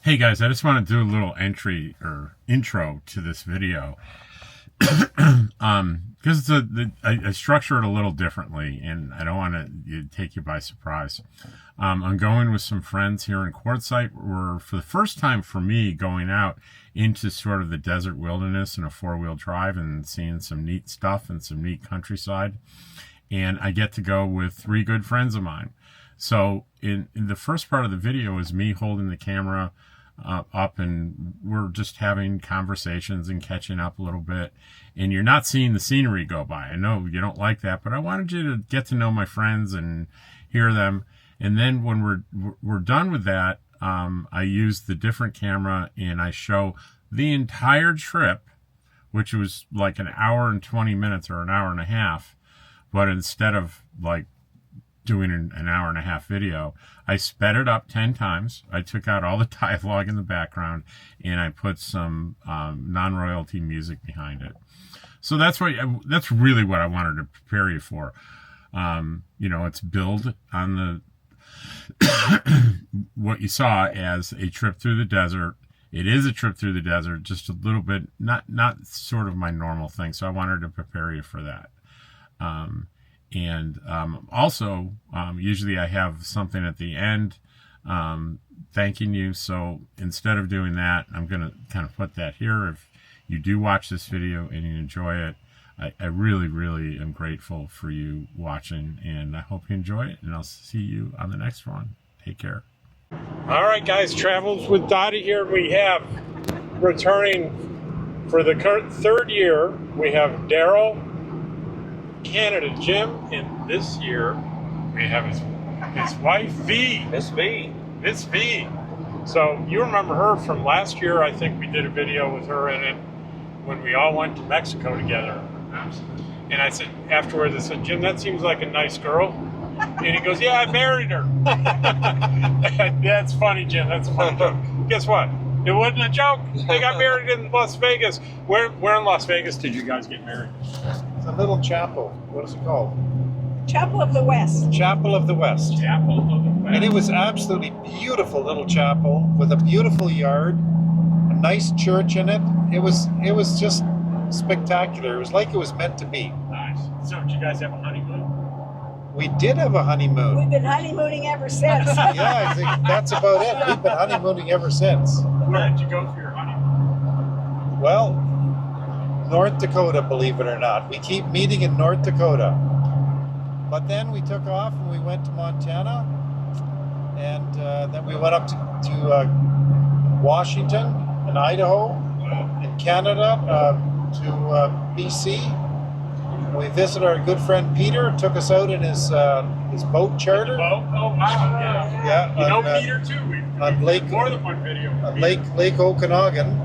Hey guys, I just want to do a little intro to this video. Because I structure it a little differently, and I don't want to take you by surprise. I'm going with some friends here in Quartzsite. We're, for the first time for me, going out into sort of the desert wilderness in a four-wheel drive and seeing some neat stuff and some neat countryside. And I get to go with three good friends of mine. So in the first part of the video is me holding the camera up, and we're just having conversations and catching up a little bit, and you're not seeing the scenery go by. I know you don't like that, but I wanted you to get to know my friends and hear them. And then when we're done with that, I use the different camera and I show the entire trip, which was like an hour and 20 minutes or an hour and a half, but instead of like doing an hour and a half video, I sped it up 10 times. I took out all the dialogue in the background and I put some non-royalty music behind it. So that's really what I wanted to prepare you for. It's build on the what you saw as a trip through the desert. It is a trip through the desert, just a little bit, not sort of my normal thing. So I wanted to prepare you for that. Also, usually I have something at the end thanking you. So instead of doing that, I'm going to kind of put that here. If you do watch this video and you enjoy it, I really, really am grateful for you watching, and I hope you enjoy it, and I'll see you on the next one. Take care. All right, guys, Travels with Dottie here. We have returning for the third year, we have Daryl, Canada Jim, and this year we have his wife V. Miss V. So you remember her from last year. I think we did a video with her in it when we all went to Mexico together. And I said afterwards, I said, Jim, that seems like a nice girl. And he goes, yeah, I married her. That's funny, Jim. That's a funny joke. Guess what? It wasn't a joke. They got married in Las Vegas. Where in Las Vegas did you guys get married? It's a little chapel. What is it called? Chapel of the West. Chapel of the West. Chapel of the West. And it was absolutely beautiful little chapel with a beautiful yard, a nice church in it. It was just spectacular. It was like it was meant to be. Nice. So did you guys have a honeymoon? We did have a honeymoon. We've been honeymooning ever since. Yeah, I think that's about it. We've been honeymooning ever since. Where did you go for your honeymoon? Well, North Dakota, believe it or not. We keep meeting in North Dakota. But then we took off and we went to Montana. And then we went up to Washington and Idaho and Canada to BC. We visited our good friend Peter. Took us out in his boat charter. Oh, wow. Yeah. You know Peter too. On Lake, more than one video. On Lake Okanagan.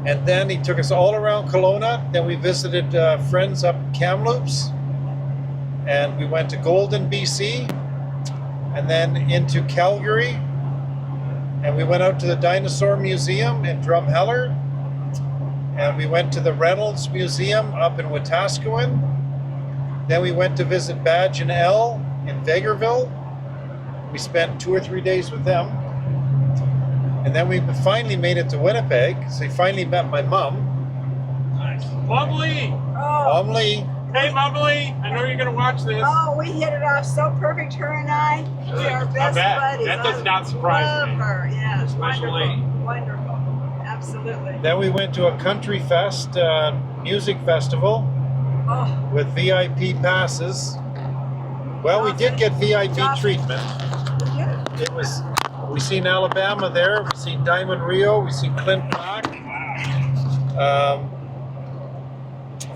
And then he took us all around Kelowna. Then we visited friends up in Kamloops. And we went to Golden, BC. And then into Calgary. And we went out to the Dinosaur Museum in Drumheller. And we went to the Reynolds Museum up in Wetaskiwin. Then we went to visit Badge and Elle in Vegreville. We spent 2 or 3 days with them. And then we finally made it to Winnipeg. So we finally met my mom. Nice. Mom Lee! Mom Lee. Hey, Mom Lee! I know you're going to watch this. Oh, we hit it off so perfect, her and I. We are best buddies. That does not surprise me. Love her, yeah. Especially. Wonderful. Absolutely. Then we went to a country fest, music festival with VIP passes. Well, we did get VIP treatment. We seen Alabama there. We seen Diamond Rio. We seen Clint Black. A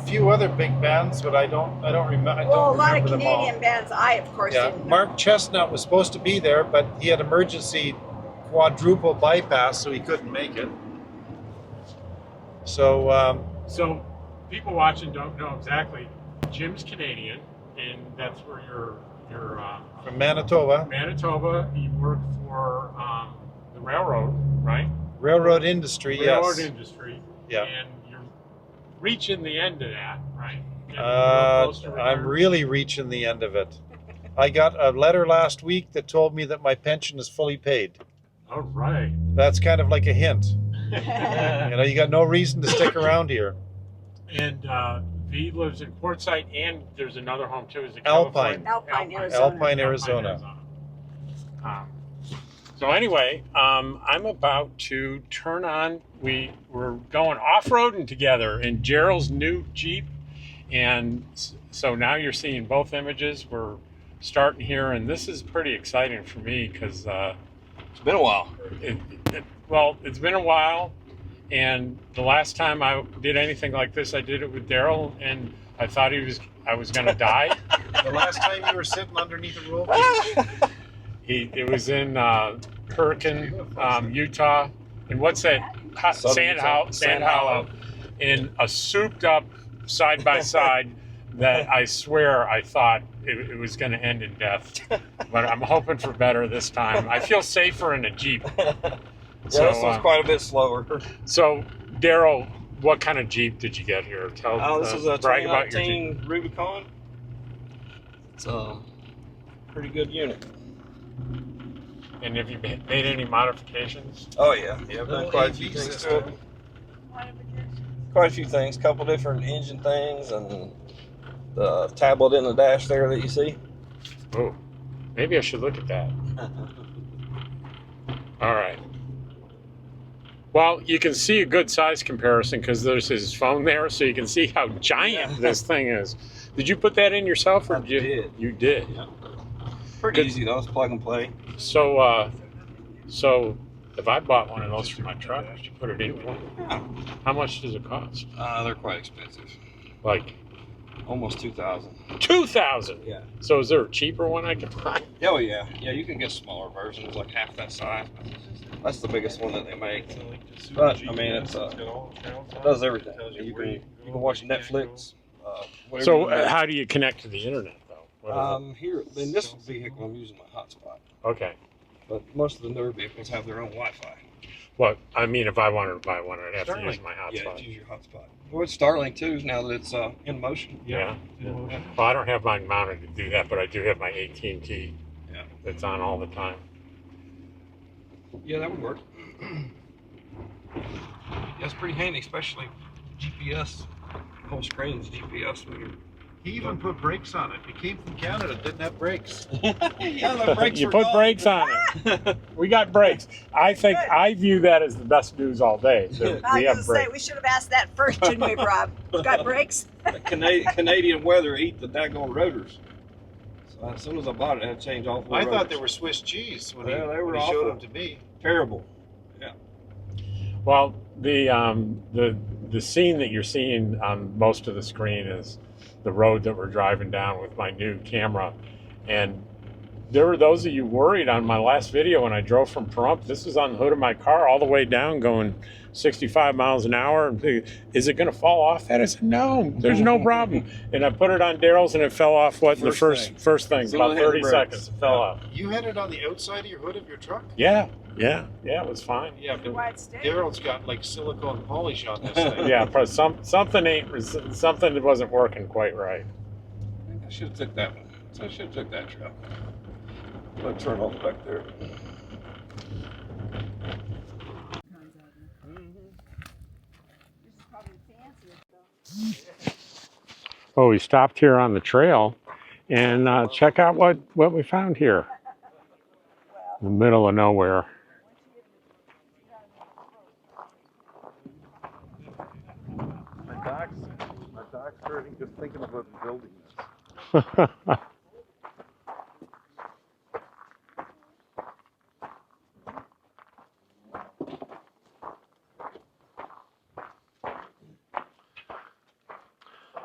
few other big bands, but I don't remember. A lot of Canadian bands. I, of course, didn't know. Mark Chestnut was supposed to be there, but he had emergency quadruple bypass, so he couldn't make it. So people watching don't know exactly. Jim's Canadian, and that's where you're from Manitoba. Manitoba. You work for the railroad, right? Railroad industry, yes. Railroad industry. Yeah. And you're reaching the end of that, right? I'm really reaching the end of it. I got a letter last week that told me that my pension is fully paid. All right. That's kind of like a hint. You know, you got no reason to stick around here. And V lives in Quartzsite, and there's another home too. Is it Alpine. Alpine, Arizona. Alpine, Arizona. So anyway, I'm about to turn on. We're going off-roading together in Gerald's new Jeep, and so now you're seeing both images. We're starting here, and this is pretty exciting for me because It's been a while. It's been a while, and the last time I did anything like this, I did it with Daryl, and I thought I was going to die. The last time you were sitting underneath a rope. It was in Hurricane, Utah, and what's that? Sand Hollow, in a souped-up side-by-side that I swear I thought it was going to end in death. But I'm hoping for better this time. I feel safer in a Jeep. This one's quite a bit slower. So, Daryl, what kind of Jeep did you get here? This is a brag about your Jeep. 2019 Rubicon. It's a pretty good unit. And have you made any modifications? Oh yeah, I've done quite a few things to it. Quite a few things, couple different engine things, and the tablet in the dash there that you see. Oh, maybe I should look at that. All right. Well, you can see a good size comparison because there's his phone there, so you can see how giant this thing is. Did you put that in yourself, or did. You did? Yeah. Pretty easy though. It's plug and play. So, if I bought one of those for my truck, I should put it in one. How much does it cost? They're quite expensive. Like Almost 2,000. 2,000. Yeah. So is there a cheaper one I can buy? Oh yeah. Yeah, you can get smaller versions, like half that size. That's the biggest one that they make. But I mean, it does everything. You can watch Netflix. So how do you connect to the internet though? Here in this vehicle, I'm using my hotspot. Okay. But most of the newer vehicles have their own Wi-Fi. Well, I mean, if I wanted to buy one, I'd have to use my hotspot. Yeah, use your hotspot. Well, it's Starlink too now that it's in motion. Yeah. Well, I don't have mine mounted to do that, but I do have my AT&T. Yeah. That's on all the time. Yeah, that would work. Yeah, it's pretty handy, especially GPS. Whole screen's GPS. He even put brakes on it. It came from Canada, didn't have brakes. Yeah, the brakes You were put gone. brakes on it. We got brakes. I view that as the best news all day. I We was have going to say, brakes. we should have asked that first, didn't we, Rob? Got brakes? The Canadian weather eat the daggone rotors. So as soon as I bought it, I had to change all four I rotors. thought they were Swiss cheese when Yeah, they were he showed awful. them to me. Terrible. Well, the scene that you're seeing on most of the screen is the road that we're driving down with my new camera. And there were those of you worried on my last video when I drove from Pahrump. This was on the hood of my car all the way down going 65 miles an hour. Is it going to fall off that? I said, no, there's no problem. And I put it on Daryl's and it fell off in the first thing, So about it hit the 30 brakes. seconds, it fell off. You had it on the outside of your hood of your truck? Yeah, it was fine. Yeah, but Why it stayed? Daryl's got like silicone polish on this thing. Yeah, but something that wasn't working quite right. I should have took that one. I should have took that truck. Let's turn off back there. Oh, we stopped here on the trail and check out what we found here. In the middle of nowhere. My dog's hurting just thinking about building this.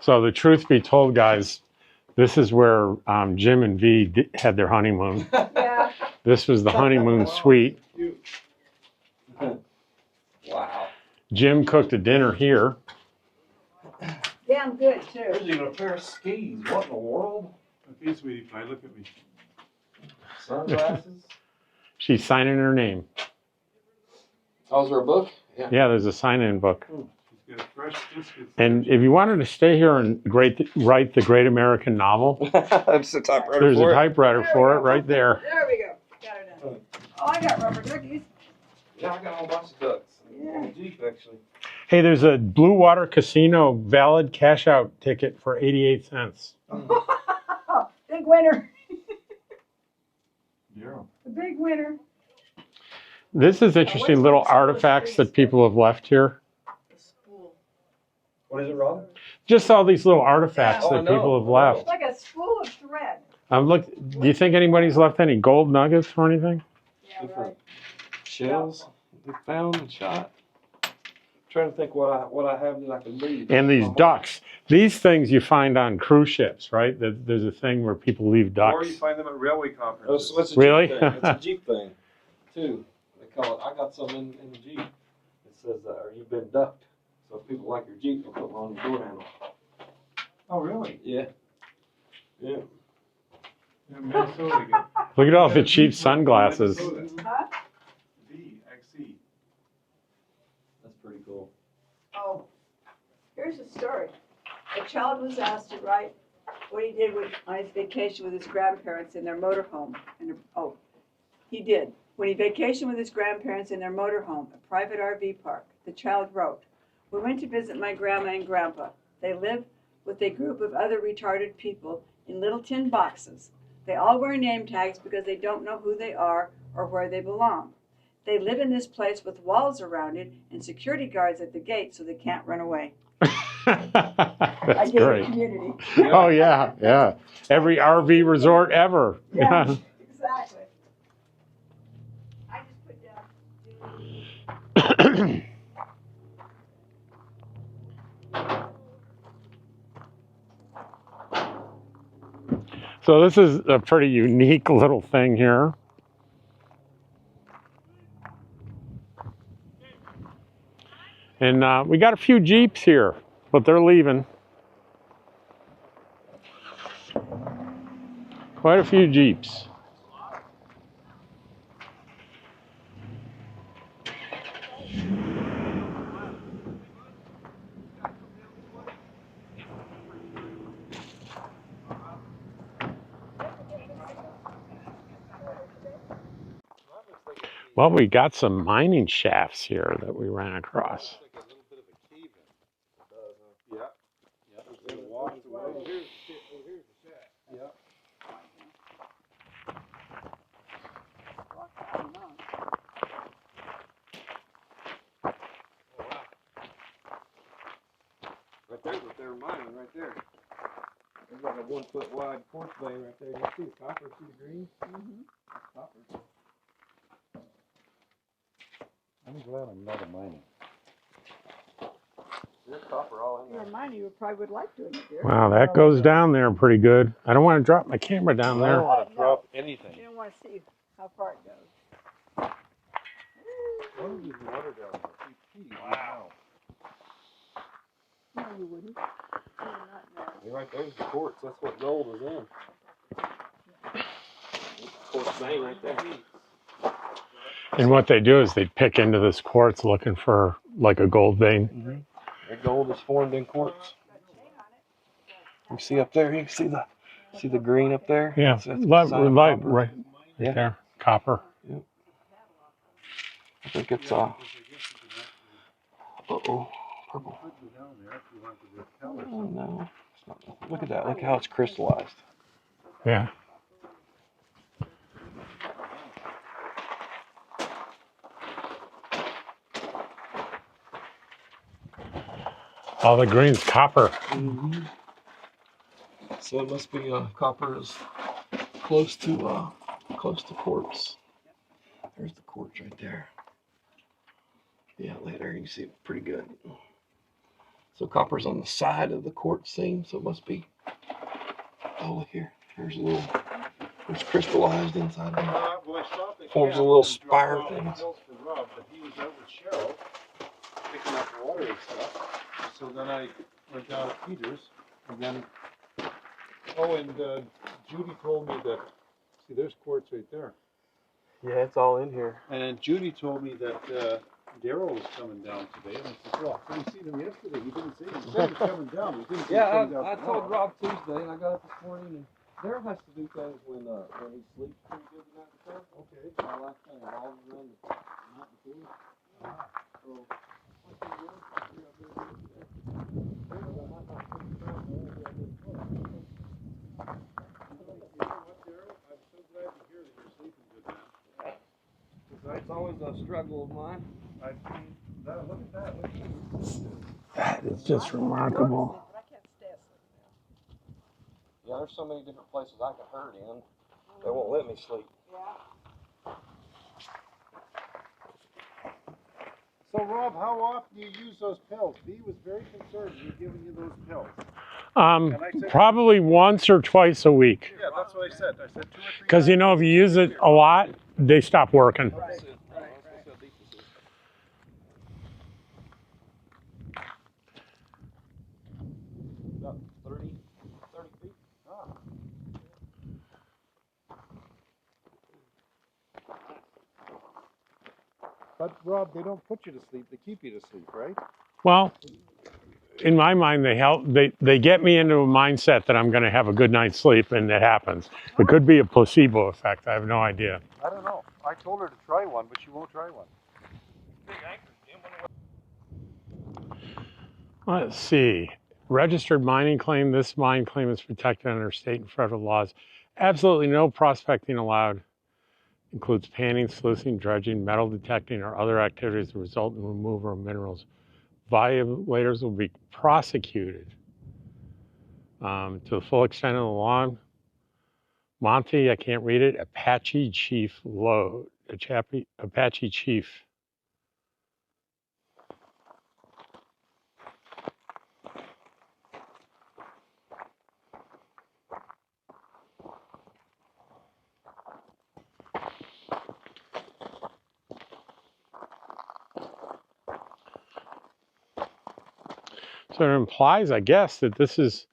So the truth be told, guys, this is where Jim and V had their honeymoon. Yeah. This was the honeymoon suite. Wow. Jim cooked a dinner here. Damn good, too. There's even a pair of skis. What in the world? Okay, sweetie pie, look at me. Sunglasses? She's signing her name. Oh, is there a book? Yeah, there's a sign-in book. She's got fresh biscuits. And if you wanted to stay here and write the Great American Novel, That's the typewriter there's for a it. typewriter for it right there. There we go. Got it done. Oh, I got rubber duckies. Yeah, I got a whole bunch of ducks. Yeah. Jeep, actually. Hey, there's a Blue Water Casino valid cash out ticket for 88 cents. Big winner. Yeah. The big winner. This is interesting little artifacts that people have left here. The spool. What is it, Rob? Just all these little artifacts Yeah. that Oh, I know. people have It's left. like a spool of thread. Do you think anybody's left any gold nuggets or anything? Yeah, Different right. shells we found and shot. Trying to think what I have that I can leave. And these ducks. These things you find on cruise ships, right? There's a thing where people leave Or you ducks. find them at railway conferences. It's a Really? Jeep thing. It's a Jeep thing, too. They call it. I got some in the Jeep. It says, "You've been ducked." So if people like your Jeep, they'll put one on your door handle. Oh, really? Yeah. Yeah. In Minnesota, you get Look at all the cheap sunglasses. Huh? VXC. That's pretty cool. Oh, here's a story. A child was asked to write what he did on his vacation with his grandparents in their motorhome. He did. When he vacationed with his grandparents in their motorhome, a private RV park, the child wrote, "We went to visit my grandma and grandpa. They live with a group of other retarded people in little tin boxes. They all wear name tags because they don't know who they are or where they belong. They live in this place with walls around it and security guards at the gate so they can't run away." That's I gave great. it community. Oh, yeah, yeah. Every RV resort ever. Yeah, exactly. I just put down. So this is a pretty unique little thing here. And we got a few Jeeps here, but they're leaving. Quite a few Jeeps. Well, we got some mining shafts here that we ran across. Right there's what they were mining right there. There's like a 1 foot wide quartz vein right there. You see the copper, see the green? Mm-hmm. Copper. I'm glad I'm not a miner. There's copper all in If you're there. a miner, you probably would like doing it there. Wow, that goes down there pretty good. I don't want to drop my camera down I there. don't want to drop anything. You don't want to see how far it goes. What is this water down there? Wow. No, you wouldn't. You would not know. You're right there's the quartz. That's what gold is in. Quartz vein right there. And what they do is they pick into this quartz looking for like a gold vein. Mm-hmm. That gold is formed in quartz. You see up there? You see the green up there? Yeah, That's copper. right Yeah. there, copper. I think it's uh-oh, purple. Oh no, it's not. Look at that. Look how it's crystallized. Yeah. All the green's copper. Mm-hmm. So it must be copper is close to quartz. There's the quartz right there. Yeah, later you can see it pretty good. So copper's on the side of the quartz seam, so it must be. Oh, look here. There's a little. It's crystallized inside there. Well, I stopped at Forms a camp little and dropped spire off the things. pills for Rob, but he was out with Cheryl picking up water and stuff. So then I went down to Peter's, and then Judy told me that. See, there's quartz right there. Yeah, it's all in here. And Judy told me that Daryl was coming down today, and I said, "Well, I didn't see him yesterday. He didn't say he said he was coming down. He didn't say he was coming down I tomorrow." told Rob Tuesday, and I got up this morning, and Daryl has to do things when he sleeps pretty good the night before. Okay. My last thing, all around the night before. It's always a struggle of mine. I've seen that. Look at that. Look at That is just remarkable. But I can't stay asleep. Yeah, there's so many different places I can hurt in. They won't let me sleep. Yeah. So, Rob, how often do you use those pills? Dee was very concerned with giving you those pills. Probably once or twice a week. Yeah, that's what I said. I said 2 or 3 Because, you know, if you use it a lot, they stop working. Right. About 30 feet. Ah. But, Rob, they don't put you to sleep. They keep you to sleep, right? Well, in my mind, they help. They get me into a mindset that I'm going to have a good night's sleep, and it happens. It could be a placebo effect. I have no idea. I don't know. I told her to try one, but she won't try one. Let's see. Registered mining claim. This mine claim is protected under state and federal laws. Absolutely no prospecting allowed. Includes panning, sluicing, dredging, metal detecting, or other activities that result in removal of minerals. Violators will be prosecuted to the full extent of the law. Monte, I can't read it. Apache Chief Load. Apache Chief. So it implies, I guess, that this is,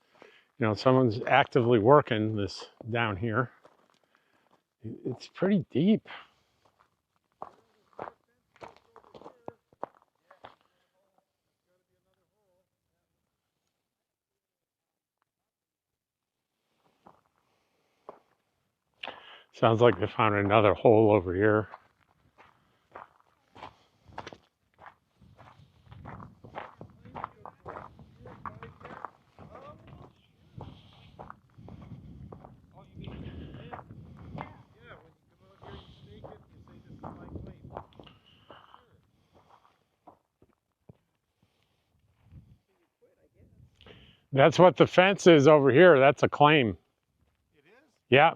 you know, someone's actively working this down here. It's pretty deep. Sounds like they found another hole over here. That's what the fence is over here. That's a claim. It is? Yeah.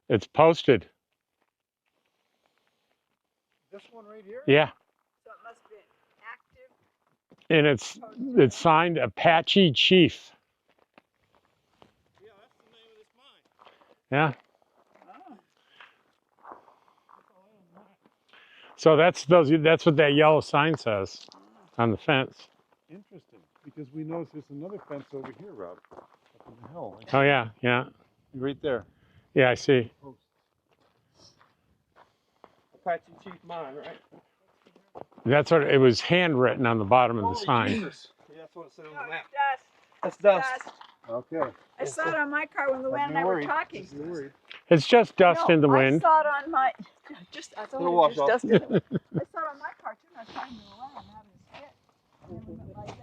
It's posted. This one right here? Yeah. So it must be active. And it's signed Apache Chief. Yeah, that's the name of this mine. Yeah. Oh. So that's what that yellow sign says on the fence. Interesting, because we noticed there's another fence over here, Rob, up on the hill. Oh yeah, yeah. Right there. Yeah, I see. Apache Chief Mine, right? That's what it was handwritten on the bottom of the Holy sign. Jesus. Yeah, that's what it said on the map. Dust. That's dust. Dust. Okay. I saw it on my car when Luann and I were talking. Don't be worried. It's just dust in the wind. I saw it on my. I thought It'll it wash was off. dust in the wind. I saw it on my car too. And I was talking to Luann. I'm having a skit. And like,